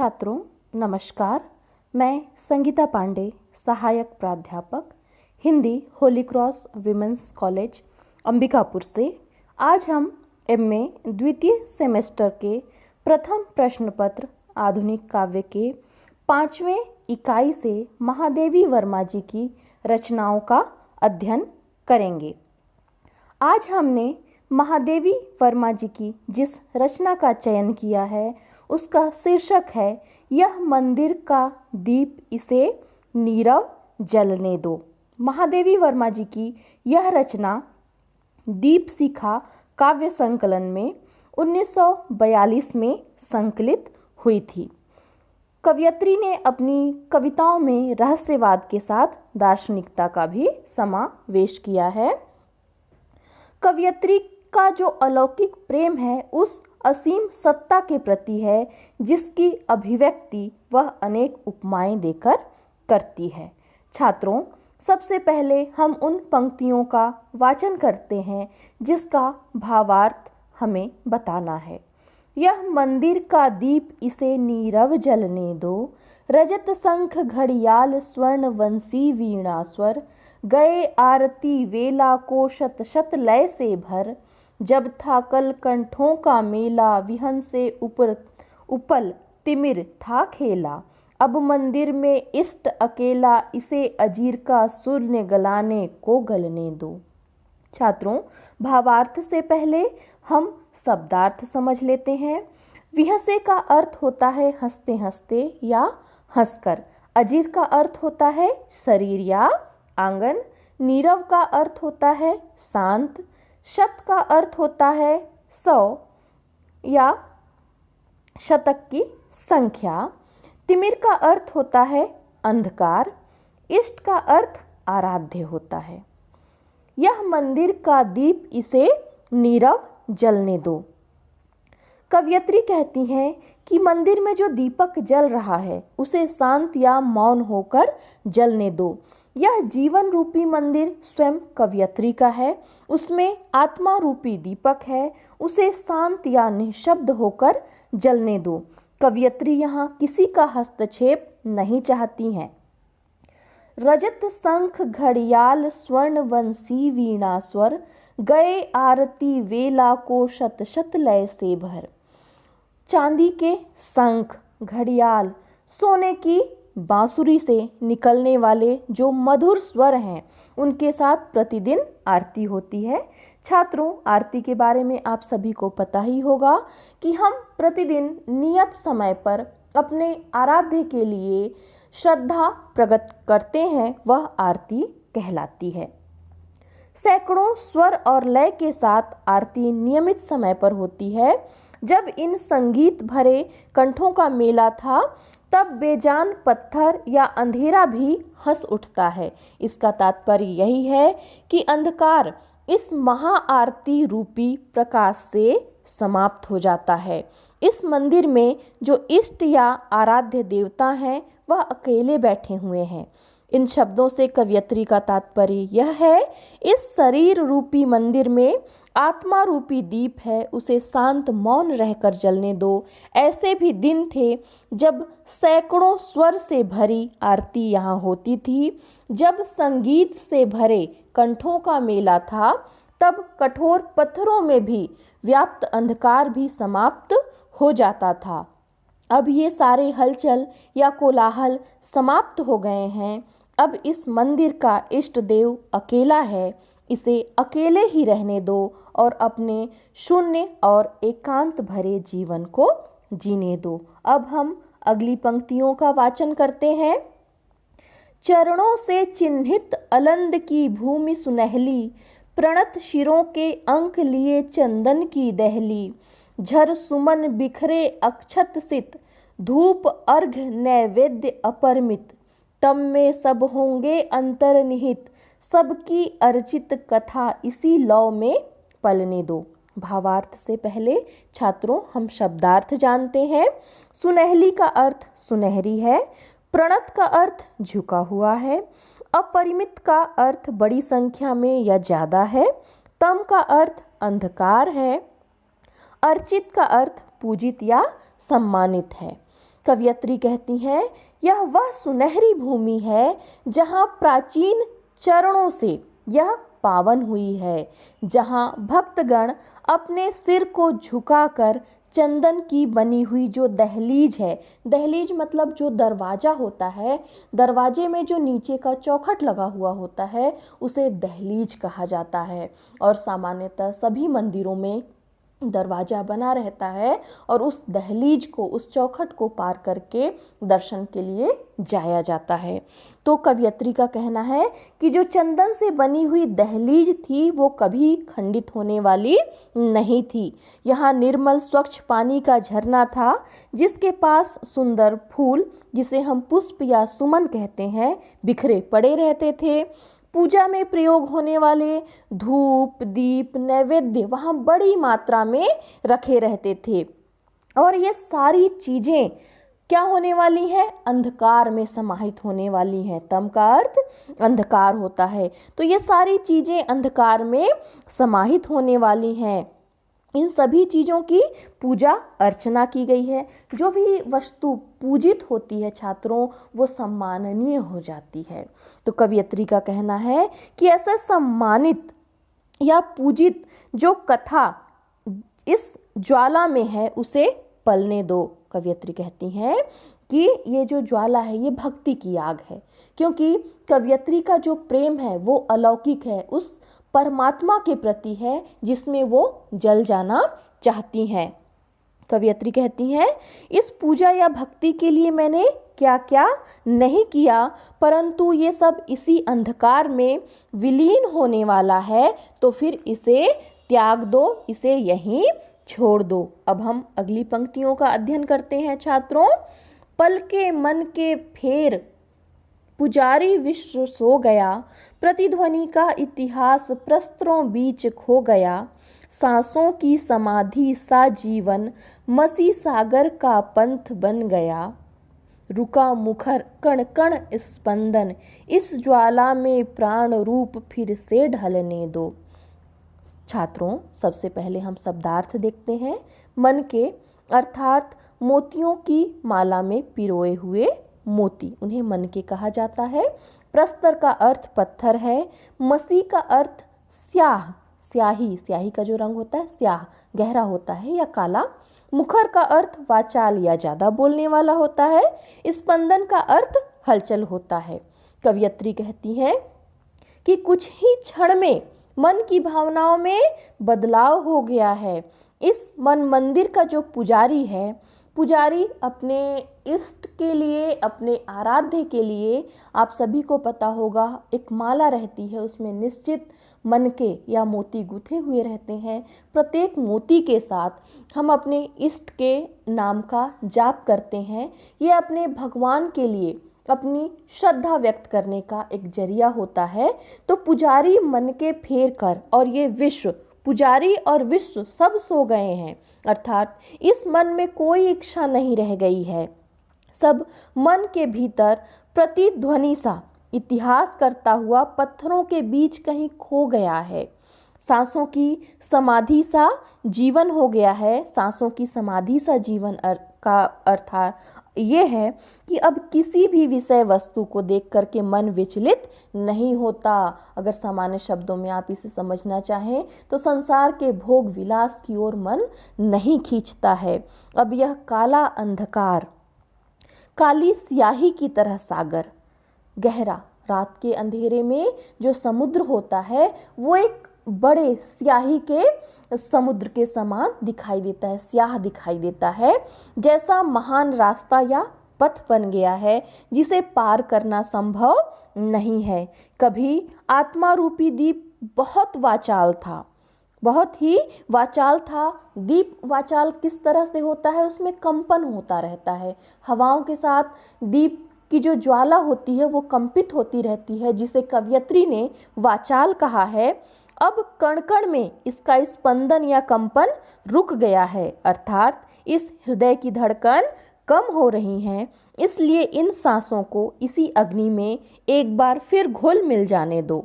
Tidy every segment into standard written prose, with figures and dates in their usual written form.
छात्रों नमस्कार। मैं संगीता पांडे, सहायक प्राध्यापक Hindi, Holi cross women's college Ambikapur से आज हम एमए द्वितीय सेमेस्टर के प्रथम प्रश्न पत्र आधुनिक काव्य के 5वें इकाई से महादेवी वर्मा जी की रचनाओं का अध्ययन करेंगे। आज हमने महादेवी वर्मा जी की जिस रचना का चयन किया है उसका शीर्षक है यह मंदिर का दीप इसे नीरव जलने दो। महादेवी वर्मा जी की यह रचना दीप शिखा काव्य संकलन में 1942 में संकलित हुई थी। कवयित्री ने अपनी कविताओं में रहस्यवाद के साथ दार्शनिकता का भी समावेश किया है। कवयित्री का जो अलौकिक प्रेम है उस असीम सत्ता के प्रति है जिसकी अभिव्यक्ति वह अनेक उपमाएं देकर करती है। छात्रों, सबसे पहले हम उन पंक्तियों का वाचन करते हैं जिसका भावार्थ हमें बताना है। यह मंदिर का दीप इसे नीरव जलने दो, रजत शंख घड़ियाल स्वर्ण वंशी वीणा स्वर, गए आरती वेला को शत शत लय से भर, जब था कल कंठों का मेला विहन से ऊपर उपल तिमिर था खेला, अब मंदिर में इष्ट अकेला इसे अजीर का शून्य गलाने को गलने दो। छात्रों, भावार्थ से पहले हम शब्दार्थ समझ लेते हैं। विहसे का अर्थ होता है हंसते हंसते या हंसकर। अजीर का अर्थ होता है शरीर या आंगन। नीरव का अर्थ होता है शांत। शत का अर्थ होता है 100 या शतक की संख्या। तिमिर का अर्थ होता है अंधकार। इष्ट का अर्थ आराध्य होता है। यह मंदिर का दीप इसे नीरव जलने दो। कवयित्री कहती हैं कि मंदिर में जो दीपक जल रहा है उसे शांत या मौन होकर जलने दो। यह जीवन रूपी मंदिर स्वयं कवयित्री का है, उसमें आत्मा रूपी दीपक है, उसे शांत या निःशब्द होकर जलने दो। कवयित्री यहाँ किसी का हस्तक्षेप नहीं चाहती हैं। रजत शंख घड़ियाल स्वर्ण वंशी वीणा स्वर, गए आरती वेला को शत शत लय से भर। चांदी के शंख, घड़ियाल, सोने की बांसुरी से निकलने वाले जो मधुर स्वर हैं उनके साथ प्रतिदिन आरती होती है। छात्रों, आरती के बारे में आप सभी को पता ही होगा कि हम प्रतिदिन नियत समय पर अपने आराध्य के लिए श्रद्धा प्रकट करते हैं, वह आरती कहलाती है। सैकड़ों स्वर और लय के साथ आरती नियमित समय पर होती है। जब इन संगीत भरे कंठों का मेला था तब बेजान पत्थर या अंधेरा भी हंस उठता है। इसका तात्पर्य यही है कि अंधकार इस महाआरती रूपी प्रकाश से समाप्त हो जाता है। इस मंदिर में जो इष्ट या आराध्य देवता हैं वह अकेले बैठे हुए हैं। इन शब्दों से कवयित्री का तात्पर्य यह है, इस शरीर रूपी मंदिर में आत्मा रूपी दीप है, उसे शांत मौन रहकर जलने दो। ऐसे भी दिन थे जब सैकड़ों स्वर से भरी आरती यहाँ होती थी। जब संगीत से भरे कंठों का मेला था तब कठोर पत्थरों में भी व्याप्त अंधकार भी समाप्त हो जाता था। अब ये सारे हलचल या कोलाहल समाप्त हो गए हैं। अब इस मंदिर का इष्ट देव अकेला है, इसे अकेले ही रहने दो और अपने शून्य और एकांत भरे जीवन को जीने दो। अब हम अगली पंक्तियों का वाचन करते हैं। चरणों से चिन्हित अलंद की भूमि सुनहली, प्रणत शिरों के अंक लिए चंदन की दहली, झर सुमन बिखरे अक्षत सित, धूप अर्घ नैवेद्य अपरमित, तम में सब होंगे अंतर्निहित, सबकी अर्चित कथा इसी लौ में पलने दो। भावार्थ से पहले छात्रों हम शब्दार्थ जानते हैं। सुनहली का अर्थ सुनहरी है। प्रणत का अर्थ झुका हुआ है। अपरिमित का अर्थ बड़ी संख्या में या ज़्यादा है। तम का अर्थ अंधकार है। अर्चित का अर्थ पूजित या सम्मानित है। कवयित्री कहती हैं, यह वह सुनहरी भूमि है जहाँ प्राचीन चरणों से यह पावन हुई है, जहाँ भक्तगण अपने सिर को झुकाकर चंदन की बनी हुई जो दहलीज है, दहलीज मतलब जो दरवाज़ा होता है, दरवाजे में जो नीचे का चौखट लगा हुआ होता है उसे दहलीज कहा जाता है। और सामान्यतः सभी मंदिरों में दरवाज़ा बना रहता है और उस दहलीज को, उस चौखट को पार करके दर्शन के लिए जाया जाता है। तो कवयित्री का कहना है कि जो चंदन से बनी हुई दहलीज थी वो कभी खंडित होने वाली नहीं थी। यहाँ निर्मल स्वच्छ पानी का झरना था जिसके पास सुंदर फूल, जिसे हम पुष्प या सुमन कहते हैं, बिखरे पड़े रहते थे। पूजा में प्रयोग होने वाले धूप, दीप, नैवेद्य वहाँ बड़ी मात्रा में रखे रहते थे। और ये सारी चीज़ें क्या होने वाली हैं? अंधकार में समाहित होने वाली हैं। तम का अर्थ अंधकार होता है, तो ये सारी चीज़ें अंधकार में समाहित होने वाली हैं। इन सभी चीज़ों की पूजा अर्चना की गई है। जो भी वस्तु पूजित होती है छात्रों, वो सम्माननीय हो जाती है। तो कवयित्री का कहना है कि ऐसा सम्मानित या पूजित जो कथा इस ज्वाला में है उसे पलने दो। कवयित्री कहती हैं कि ये जो ज्वाला है ये भक्ति की आग है, क्योंकि कवयित्री का जो प्रेम है वो अलौकिक है, उस परमात्मा के प्रति है जिसमें वो जल जाना चाहती हैं। कवयित्री कहती हैं, इस पूजा या भक्ति के लिए मैंने क्या क्या नहीं किया, परंतु ये सब इसी अंधकार में विलीन होने वाला है, तो फिर इसे त्याग दो, इसे यहीं छोड़ दो। अब हम अगली पंक्तियों का अध्ययन करते हैं छात्रों। पल के मन के फेर पुजारी विश्व सो गया, प्रतिध्वनि का इतिहास प्रस्तरों बीच खो गया, सांसों की समाधि सा जीवन मसी सागर का पंथ बन गया, रुका मुखर कण कण स्पंदन, इस ज्वाला में प्राण रूप फिर से ढलने दो। छात्रों, सबसे पहले हम शब्दार्थ देखते हैं। मन के अर्थात मोतियों की माला में पिरोए हुए मोती, उन्हें मन के कहा जाता है। प्रस्तर का अर्थ पत्थर है। मसी का अर्थ स्याह, स्याही, स्याही का जो रंग होता है स्याह, गहरा होता है या काला। मुखर का अर्थ वाचाल या ज़्यादा बोलने वाला होता है। स्पंदन का अर्थ हलचल होता है। कवयित्री कहती हैं कि कुछ ही क्षण में मन की भावनाओं में बदलाव हो गया है। इस मन मंदिर का जो पुजारी है, पुजारी अपने इष्ट के लिए, अपने आराध्य के लिए, आप सभी को पता होगा एक माला रहती है, उसमें निश्चित मन के या मोती गुथे हुए रहते हैं। प्रत्येक मोती के साथ हम अपने इष्ट के नाम का जाप करते हैं। ये अपने भगवान के लिए अपनी श्रद्धा व्यक्त करने का एक जरिया होता है। तो पुजारी मन के फेर कर, और ये विश्व, पुजारी और विश्व सब सो गए हैं, अर्थात इस मन में कोई इच्छा नहीं रह गई है। सब मन के भीतर प्रतिध्वनि सा इतिहास करता हुआ पत्थरों के बीच कहीं खो गया है। सांसों की समाधि सा जीवन हो गया है। सांसों की समाधि सा जीवन का अर्थ ये है कि अब किसी भी विषय वस्तु को देख करके मन विचलित नहीं होता। अगर सामान्य शब्दों में आप इसे समझना चाहें तो संसार के भोग विलास की ओर मन नहीं खींचता है। अब यह काला अंधकार, काली स्याही की तरह सागर, गहरा, रात के अंधेरे में जो समुद्र होता है वो एक बड़े स्याही के समुद्र के समान दिखाई देता है, स्याह दिखाई देता है। जैसा महान रास्ता या पथ बन गया है जिसे पार करना संभव नहीं है। कभी आत्मा रूपी दीप बहुत वाचाल था, बहुत ही वाचाल था। दीप वाचाल किस तरह से होता है? उसमें कंपन होता रहता है। हवाओं के साथ दीप की जो ज्वाला होती है वो कंपित होती रहती है, जिसे कवयित्री ने वाचाल कहा है। अब कण कण में इसका स्पंदन या कंपन रुक गया है, अर्थात इस हृदय की धड़कन कम हो रही हैं। इसलिए इन सांसों को इसी अग्नि में एक बार फिर घुल मिल जाने दो।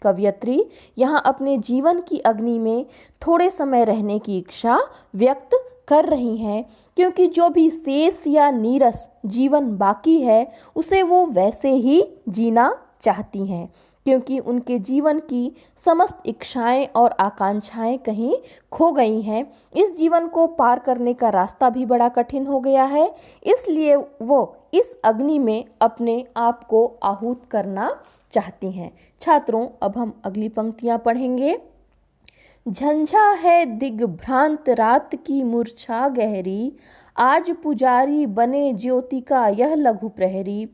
कवयित्री यहाँ अपने जीवन की अग्नि में थोड़े समय रहने की इच्छा व्यक्त कर रही हैं, क्योंकि जो भी शेष या नीरस जीवन बाकी है उसे वो वैसे ही जीना चाहती हैं, क्योंकि उनके जीवन की समस्त इच्छाएं और आकांक्षाएं कहीं खो गई हैं। इस जीवन को पार करने का रास्ता भी बड़ा कठिन हो गया है, इसलिए वो इस अग्नि में अपने आप को आहूत करना चाहती हैं। छात्रों, अब हम अगली पंक्तियां पढ़ेंगे। झंझा है दिग्भ्रांत रात की मूर्छा गहरी, आज पुजारी बने ज्योति का यह लघु प्रहरी,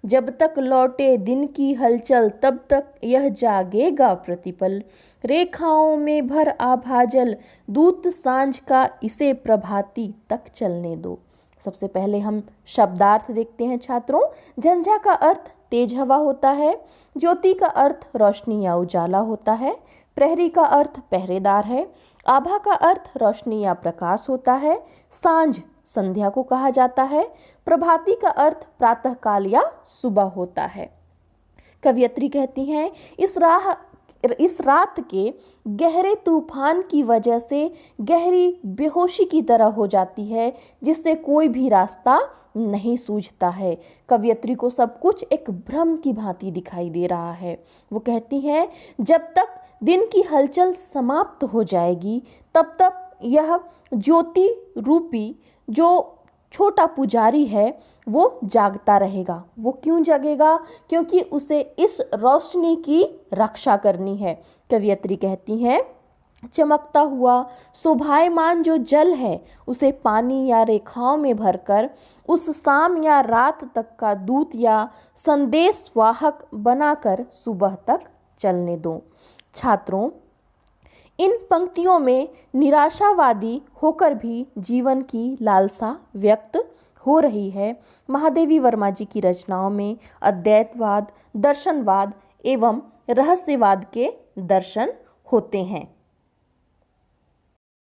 जब तक लौटे दिन की हलचल तब तक यह जागेगा प्रतिपल, रेखाओं में भर आभाजल दूत सांझ का इसे प्रभाती तक चलने दो। सबसे पहले हम शब्दार्थ देखते हैं छात्रों। झंझा का अर्थ तेज हवा होता है, ज्योति का अर्थ रोशनी या उजाला होता है, प्रहरी का अर्थ पहरेदार है, आभा का अर्थ रोशनी या प्रकाश होता है, सांझ संध्या को कहा जाता है, प्रभाती का अर्थ प्रातः काल या सुबह होता है। कवियत्री कहती हैं, इस रात के गहरे तूफान की वजह से गहरी बेहोशी की तरह हो जाती है, जिससे कोई भी रास्ता नहीं सूझता है। कवियत्री को सब कुछ एक भ्रम की भांति दिखाई दे रहा है। वो कहती हैं, जब तक दिन की हलचल समाप्त हो जाएगी तब तक यह ज्योति रूपी जो छोटा पुजारी है वो जागता रहेगा। वो क्यों जगेगा? क्योंकि उसे इस रोशनी की रक्षा करनी है। कवियत्री कहती हैं, चमकता हुआ शोभायमान जो जल है उसे पानी या रेखाओं में भरकर उस शाम या रात तक का दूत या संदेश वाहक बनाकर सुबह तक चलने दो। छात्रों, इन पंक्तियों में निराशावादी होकर भी जीवन की लालसा व्यक्त हो रही है। महादेवी वर्मा जी की रचनाओं में अद्वैतवाद, दर्शनवाद एवं रहस्यवाद के दर्शन होते हैं।